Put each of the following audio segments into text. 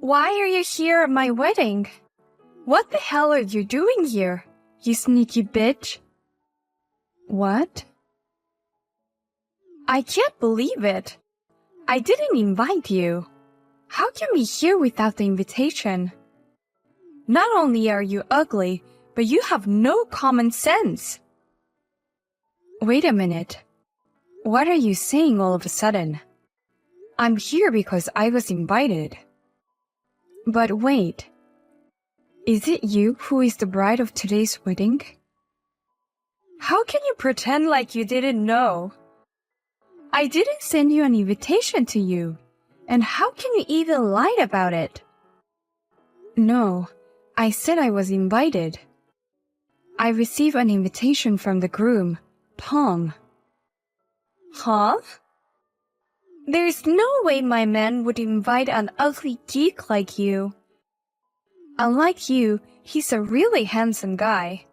Why are you here at my wedding? What the hell are you doing here, you sneaky bitch? What? I can't believe it. I didn't invite you. How can we be here without the invitation? Not only are you ugly, but you have no common sense. Wait a minute. What are you saying all of a sudden? I'm here because I was invited. But wait. Is it you who is the bride of today's wedding? How can you pretend like you didn't know? I didn't send you an invitation to you. And how can you even lie about it? No, I said I was invited. I received an invitation from the groom, Tom. Huh? There's no way my man would invite an ugly geek like you. Unlike you, he's a really handsome guy.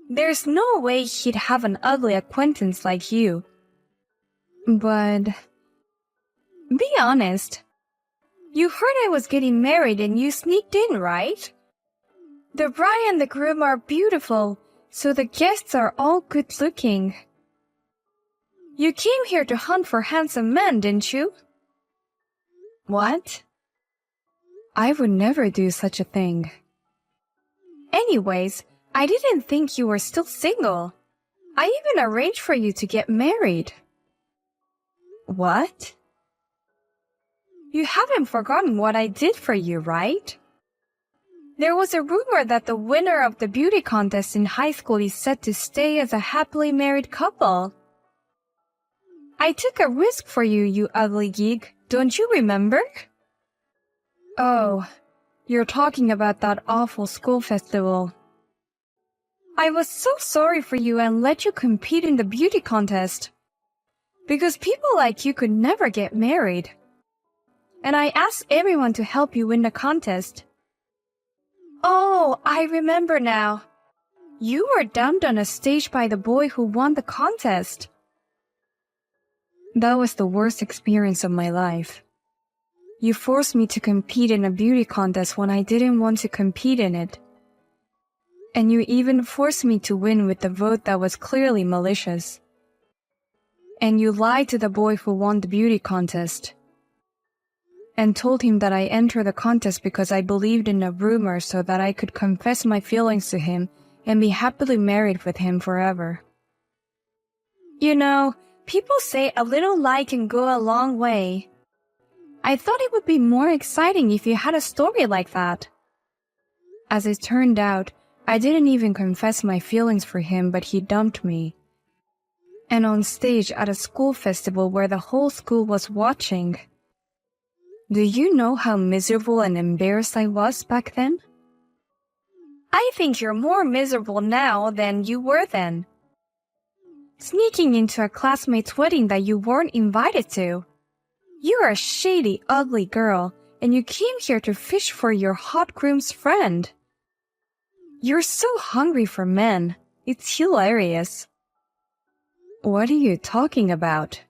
There's no way he'd have an ugly acquaintance like you. But... be honest. You heard I was getting married and you sneaked in, right? The bride and the groom are beautiful, so the guests are all good-looking. You came here to hunt for handsome men, didn't you? What? I would never do such a thing. Anyways, I didn't think you were still single. I even arranged for you to get married. What? You haven't forgotten what I did for you, right? There was a rumor that the winner of the beauty contest in high school is set to stay as a happily married couple. I took a risk for you, you ugly geek, don't you remember? Oh, you're talking about that awful school festival. I was so sorry for you and let you compete in the beauty contest. Because people like you could never get married. And I asked everyone to help you win the contest. Oh, I remember now. You were dumped on a stage by the boy who won the contest. That was the worst experience of my life. You forced me to compete in a beauty contest when I didn't want to compete in it. And you even forced me to win with a vote that was clearly malicious. And you lied to the boy who won the beauty contest. And told him that I entered the contest because I believed in a rumor so that I could confess my feelings to him and be happily married with him forever. You know, people say a little lie can go a long way. I thought it would be more exciting if you had a story like that. As it turned out, I didn't even confess my feelings for him, but he dumped me. And on stage at a school festival where the whole school was watching. Do you know how miserable and embarrassed I was back then? I think you're more miserable now than you were then. Sneaking into a classmate's wedding that you weren't invited to. You're a shady, ugly girl, and you came here to fish for your hot groom's friend. You're so hungry for men. It's hilarious. What are you talking about?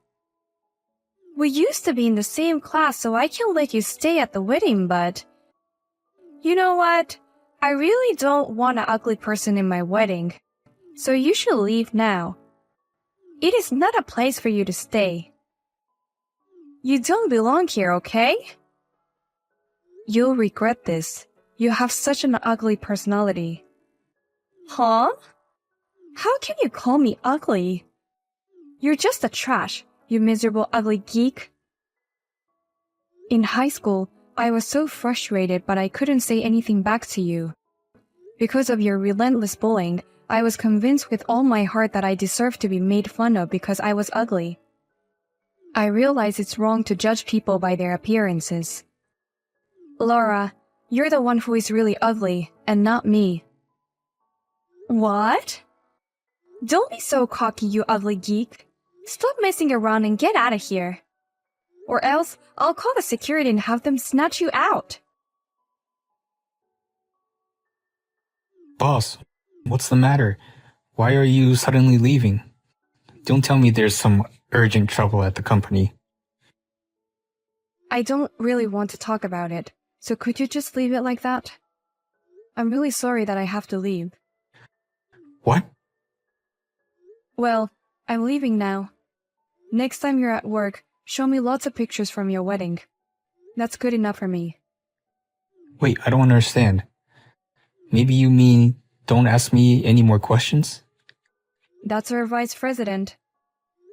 We used to be in the same class, so I can let you stay at the wedding, but... You know what? I really don't want an ugly person in my wedding, so you should leave now. It is not a place for you to stay. You don't belong here, okay? You'll regret this. You have such an ugly personality. Huh? How can you call me ugly? You're just a trash, you miserable ugly geek. In high school, I was so frustrated, but I couldn't say anything back to you. Because of your relentless bullying, I was convinced with all my heart that I deserved to be made fun of because I was ugly. I realize it's wrong to judge people by their appearances. Laura, you're the one who is really ugly, and not me. What? Don't be so cocky, you ugly geek. Stop messing around and get out of here. Or else, I'll call the security and have them snatch you out. Boss, what's the matter? Why are you suddenly leaving? Don't tell me there's some urgent trouble at the company. I don't really want to talk about it. So could you just leave it like that? I'm really sorry that I have to leave. What? Well, I'm leaving now. Next time you're at work, show me lots of pictures from your wedding. That's good enough for me. Wait, I don't understand. Maybe you mean don't ask me any more questions? That's our vice president.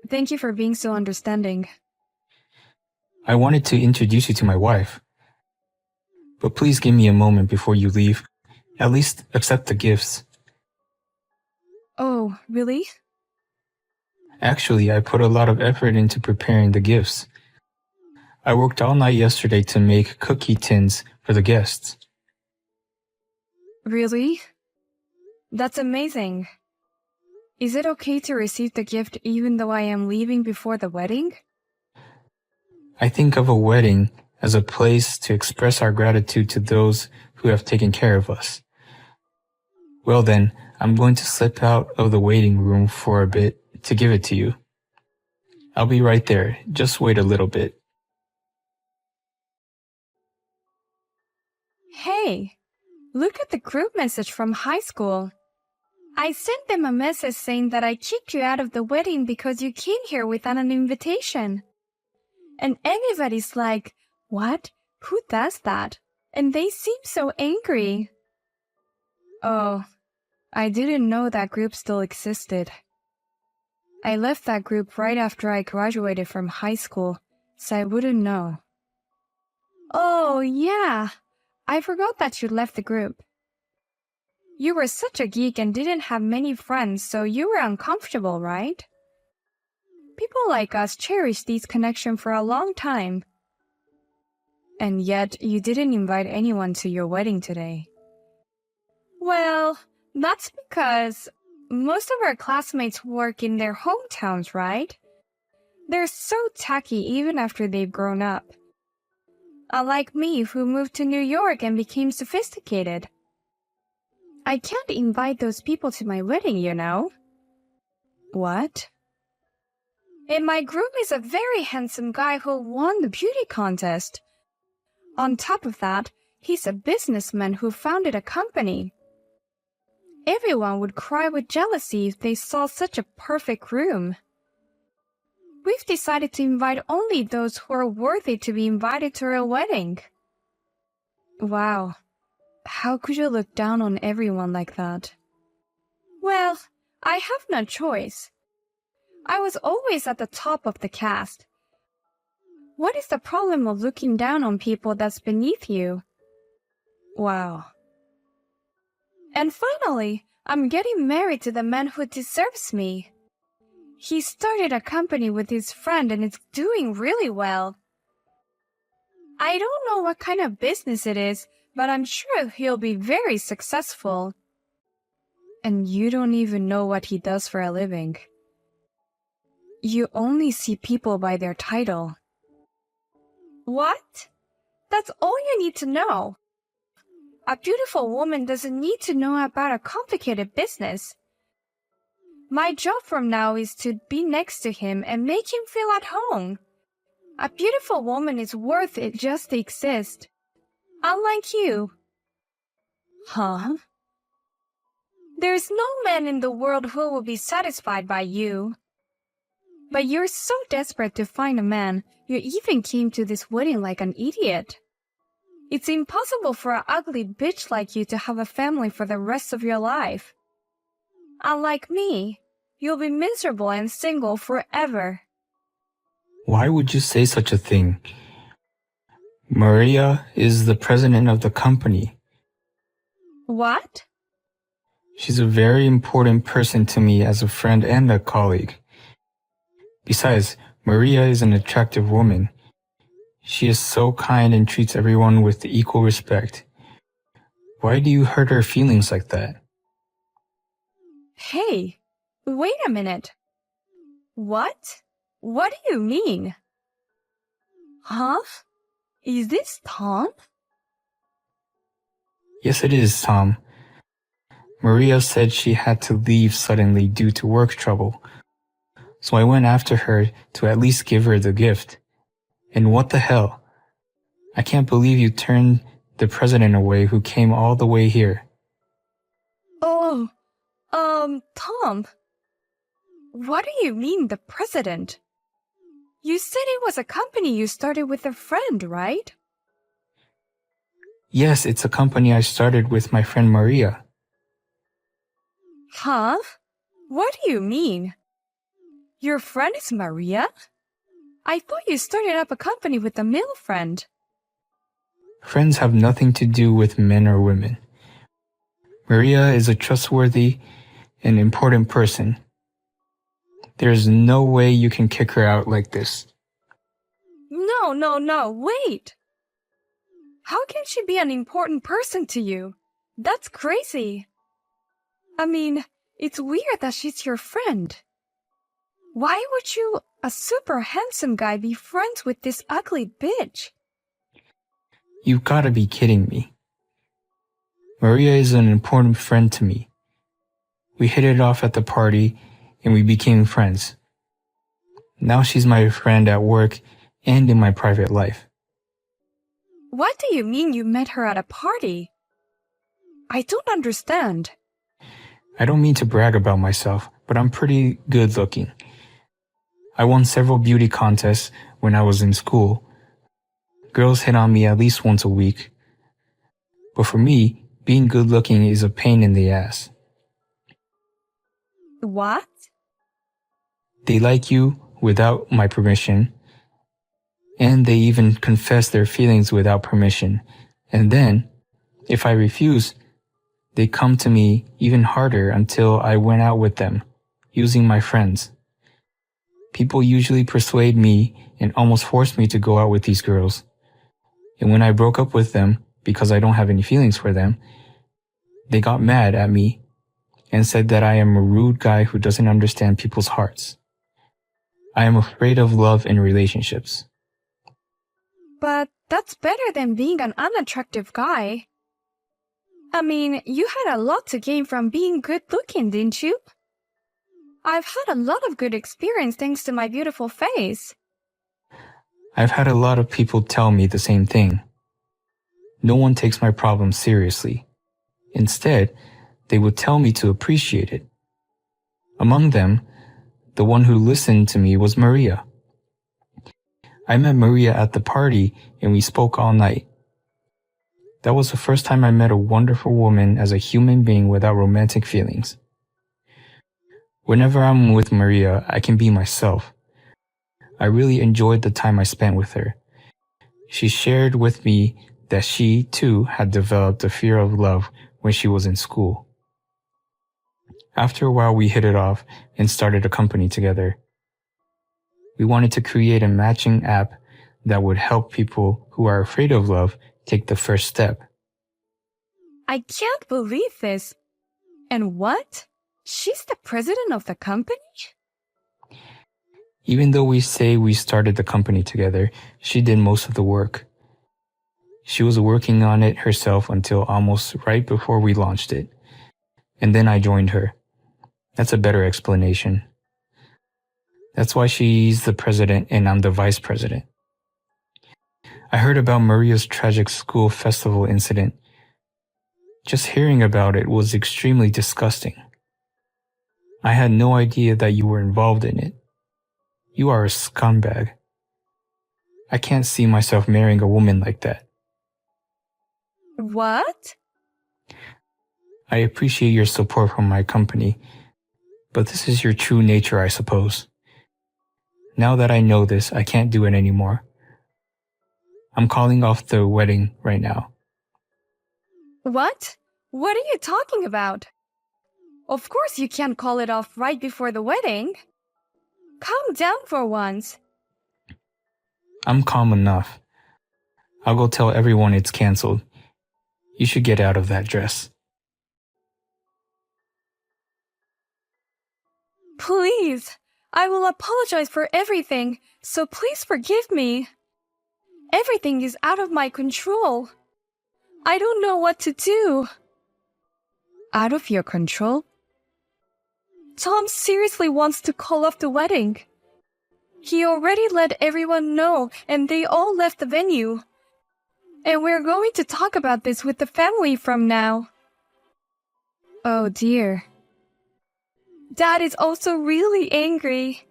Thank you for being so understanding. I wanted to introduce you to my wife. But please give me a moment before you leave. At least accept the gifts. Oh, really? Actually, I put a lot of effort into preparing the gifts. I worked all night yesterday to make cookie tins for the guests. Really? That's amazing. Is it okay to receive the gift even though I am leaving before the wedding? I think of a wedding as a place to express our gratitude to those who have taken care of us. Well then, I'm going to slip out of the waiting room for a bit to give it to you. I'll be right there. Just wait a little bit. Hey, look at the group message from high school. I sent them a message saying that I kicked you out of the wedding because you came here without an invitation. And everybody's like, what? Who does that? And they seem so angry. Oh, I didn't know that group still existed. I left that group right after I graduated from high school, so I wouldn't know. Oh, yeah. I forgot that you left the group. You were such a geek and didn't have many friends, so you were uncomfortable, right? People like us cherish these connections for a long time. And yet, you didn't invite anyone to your wedding today. Well, that's because most of our classmates work in their hometowns, right? They're so tacky even after they've grown up. Unlike me, who moved to New York and became sophisticated. I can't invite those people to my wedding, you know. What? And my groom is a very handsome guy who won the beauty contest. On top of that, he's a businessman who founded a company. Everyone would cry with jealousy if they saw such a perfect groom. We've decided to invite only those who are worthy to be invited to our wedding. Wow. How could you look down on everyone like that? Well, I have no choice. I was always at the top of the cast. What is the problem of looking down on people that's beneath you? Wow. And finally, I'm getting married to the man who deserves me. He started a company with his friend and it's doing really well. I don't know what kind of business it is, but I'm sure he'll be very successful. And you don't even know what he does for a living. You only see people by their title. What? That's all you need to know. A beautiful woman doesn't need to know about a complicated business. My job from now is to be next to him and make him feel at home. A beautiful woman is worth it just to exist. Unlike you. Huh? There's no man in the world who will be satisfied by you. But you're so desperate to find a man, you even came to this wedding like an idiot. It's impossible for an ugly bitch like you to have a family for the rest of your life. Unlike me, you'll be miserable and single forever. Why would you say such a thing? Maria is the president of the company. What? She's a very important person to me as a friend and a colleague. Besides, Maria is an attractive woman. She is so kind and treats everyone with equal respect. Why do you hurt her feelings like that? Hey, wait a minute. What? What do you mean? Huh? Is this Tom? Yes, it is, Tom. Maria said she had to leave suddenly due to work trouble. So I went after her to at least give her the gift. And what the hell? I can't believe you turned the president away who came all the way here. Oh, Tom. What do you mean, the president? You said it was a company you started with a friend, right? Yes, it's a company I started with my friend Maria. Huh? What do you mean? Your friend is Maria? I thought you started up a company with a male friend. Friends have nothing to do with men or women. Maria is a trustworthy and important person. There's no way you can kick her out like this. No, wait! How can she be an important person to you? That's crazy. I mean, it's weird that she's your friend. Why would you, a super handsome guy, be friends with this ugly bitch? You've gotta be kidding me. Maria is an important friend to me. We hit it off at the party and we became friends. Now she's my friend at work and in my private life. What do you mean you met her at a party? I don't understand. I don't mean to brag about myself, but I'm pretty good looking. I won several beauty contests when I was in school. Girls hit on me at least once a week. But for me, being good looking is a pain in the ass. What? They like you without my permission, and they even confess their feelings without permission. And then, if I refuse, they come to me even harder until I went out with them, using my friends. People usually persuade me and almost force me to go out with these girls. And when I broke up with them, because I don't have any feelings for them, they got mad at me and said that I am a rude guy who doesn't understand people's hearts. I am afraid of love and relationships. But that's better than being an unattractive guy. I mean, you had a lot to gain from being good looking, didn't you? I've had a lot of good experience thanks to my beautiful face. I've had a lot of people tell me the same thing. No one takes my problems seriously. Instead, they would tell me to appreciate it. Among them, the one who listened to me was Maria. I met Maria at the party and we spoke all night. That was the first time I met a wonderful woman as a human being without romantic feelings. Whenever I'm with Maria, I can be myself. I really enjoyed the time I spent with her. She shared with me that she, too, had developed a fear of love when she was in school. After a while, we hit it off and started a company together. We wanted to create a matching app that would help people who are afraid of love take the first step. I can't believe this. And what? She's the president of the company? Even though we say we started the company together, she did most of the work. She was working on it herself until almost right before we launched it. And then I joined her. That's a better explanation. That's why she's the president and I'm the vice president. I heard about Maria's tragic school festival incident. Just hearing about it was extremely disgusting. I had no idea that you were involved in it. You are a scumbag. I can't see myself marrying a woman like that. What? I appreciate your support from my company, but this is your true nature, I suppose. Now that I know this, I can't do it anymore. I'm calling off the wedding right now. What? What are you talking about? Of course you can't call it off right before the wedding. Calm down for once. I'm calm enough. I'll go tell everyone it's canceled. You should get out of that dress. Please, I will apologize for everything, so please forgive me. Everything is out of my control. I don't know what to do. Out of your control? Tom seriously wants to call off the wedding. He already let everyone know and they all left the venue. And we're going to talk about this with the family from now. Oh dear. Dad is also really angry.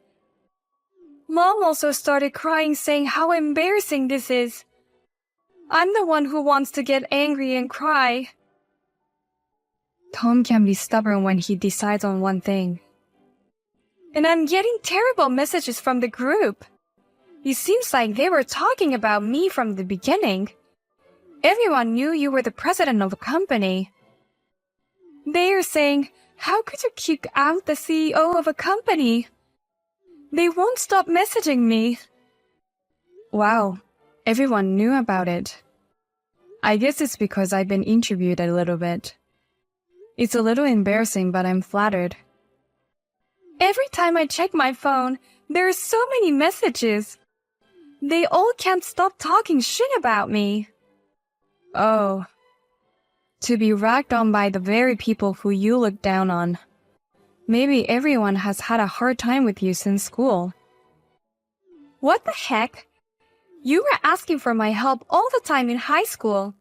Mom also started crying, saying how embarrassing this is. I'm the one who wants to get angry and cry. Tom can be stubborn when he decides on one thing. And I'm getting terrible messages from the group. It seems like they were talking about me from the beginning. Everyone knew you were the president of a company. They are saying, how could you kick out the CEO of a company? They won't stop messaging me. Wow, everyone knew about it. I guess it's because I've been interviewed a little bit. It's a little embarrassing, but I'm flattered. Every time I check my phone, there are so many messages. They all can't stop talking shit about me. Oh. To be ragged on by the very people who you look down on. Maybe everyone has had a hard time with you since school. What the heck? You were asking for my help all the time in high school.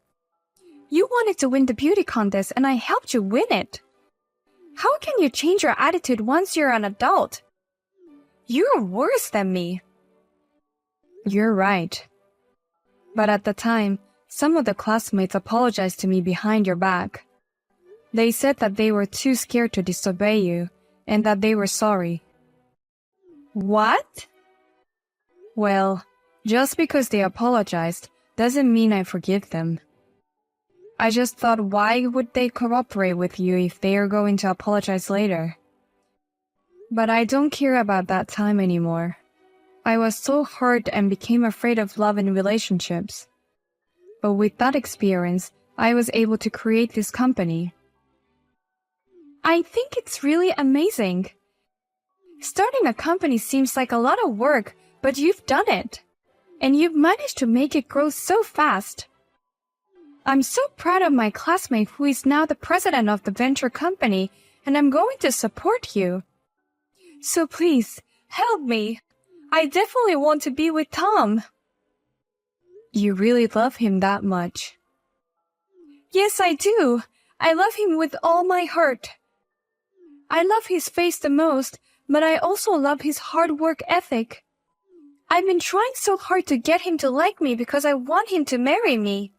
You wanted to win the beauty contest and I helped you win it. How can you change your attitude once you're an adult? You're worse than me. You're right. But at the time, some of the classmates apologized to me behind your back. They said that they were too scared to disobey you, and that they were sorry. What? Well, just because they apologized doesn't mean I forgive them. I just thought, why would they cooperate with you if they are going to apologize later? But I don't care about that time anymore. I was so hurt and became afraid of love and relationships. But with that experience, I was able to create this company. I think it's really amazing. Starting a company seems like a lot of work, but you've done it. And you've managed to make it grow so fast. I'm so proud of my classmate who is now the president of the venture company, and I'm going to support you. So please, help me. I definitely want to be with Tom. You really love him that much? Yes, I do. I love him with all my heart. I love his face the most, but I also love his hard work ethic. I've been trying so hard to get him to like me because I want him to marry me.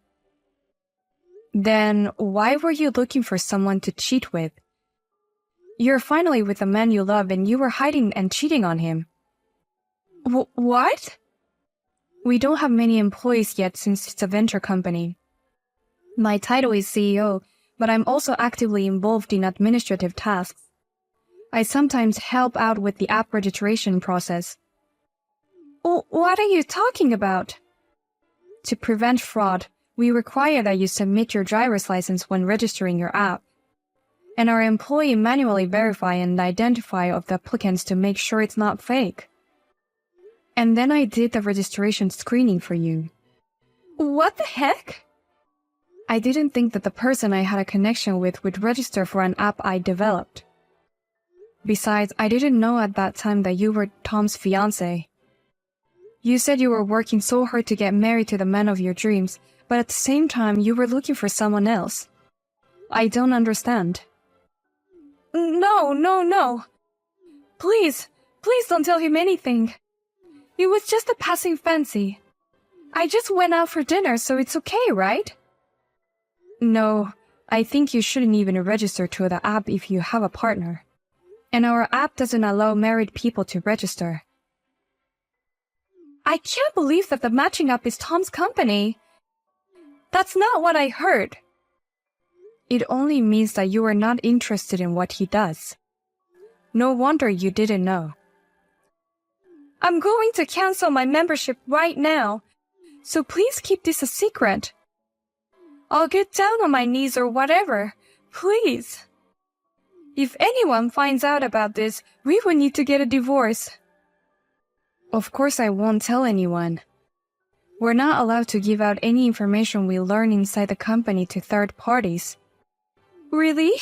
Then why were you looking for someone to cheat with? You're finally with a man you love and you were hiding and cheating on him. What? We don't have many employees yet since it's a venture company. My title is CEO, but I'm also actively involved in administrative tasks. I sometimes help out with the app registration process. What are you talking about? To prevent fraud, we require that you submit your driver's license when registering your app. And our employee manually verify and identify of the applicants to make sure it's not fake. And then I did the registration screening for you. What the heck? I didn't think that the person I had a connection with would register for an app I developed. Besides, I didn't know at that time that you were Tom's fiancé. You said you were working so hard to get married to the man of your dreams, but at the same time you were looking for someone else. I don't understand. No. Please don't tell him anything. It was just a passing fancy. I just went out for dinner, so it's okay, right? No, I think you shouldn't even register to the app if you have a partner. And our app doesn't allow married people to register. I can't believe that the matching app is Tom's company. That's not what I heard. It only means that you are not interested in what he does. No wonder you didn't know. I'm going to cancel my membership right now, so please keep this a secret. I'll get down on my knees or whatever, please. If anyone finds out about this, we will need to get a divorce. Of course I won't tell anyone. We're not allowed to give out any information we learn inside the company to third parties. Really?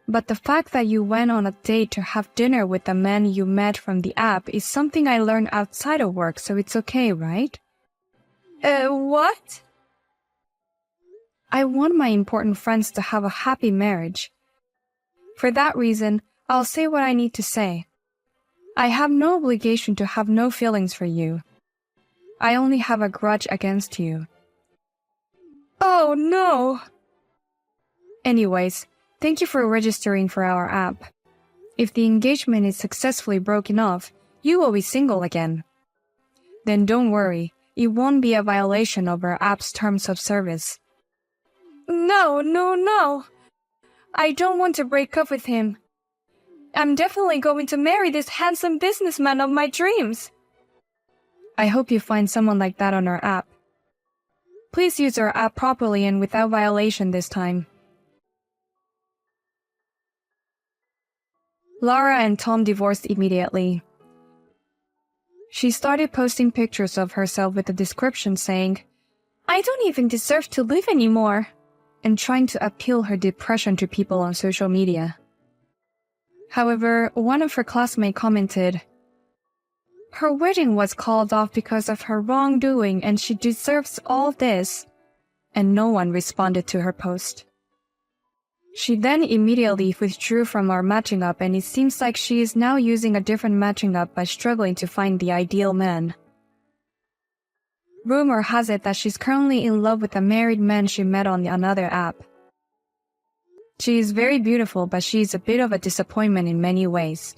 But the fact that you went on a date to have dinner with the man you met from the app is something I learned outside of work, so it's okay, right? What? I want my important friends to have a happy marriage. For that reason, I'll say what I need to say. I have no obligation to have no feelings for you. I only have a grudge against you. Oh no! Anyways, thank you for registering for our app. If the engagement is successfully broken off, you will be single again. Then don't worry, it won't be a violation of our app's terms of service. No. I don't want to break up with him. I'm definitely going to marry this handsome businessman of my dreams. I hope you find someone like that on our app. Please use our app properly and without violation this time. Laura and Tom divorced immediately. She started posting pictures of herself with a description saying, "I don't even deserve to live anymore," and trying to appeal her depression to people on social media. However, one of her classmates commented, "Her wedding was called off because of her wrongdoing and she deserves all this," and no one responded to her post. She then immediately withdrew from our matching app, and it seems like she is now using a different matching app by struggling to find the ideal man. Rumor has it that she's currently in love with a married man she met on another app. She is very beautiful, but she is a bit of a disappointment in many ways.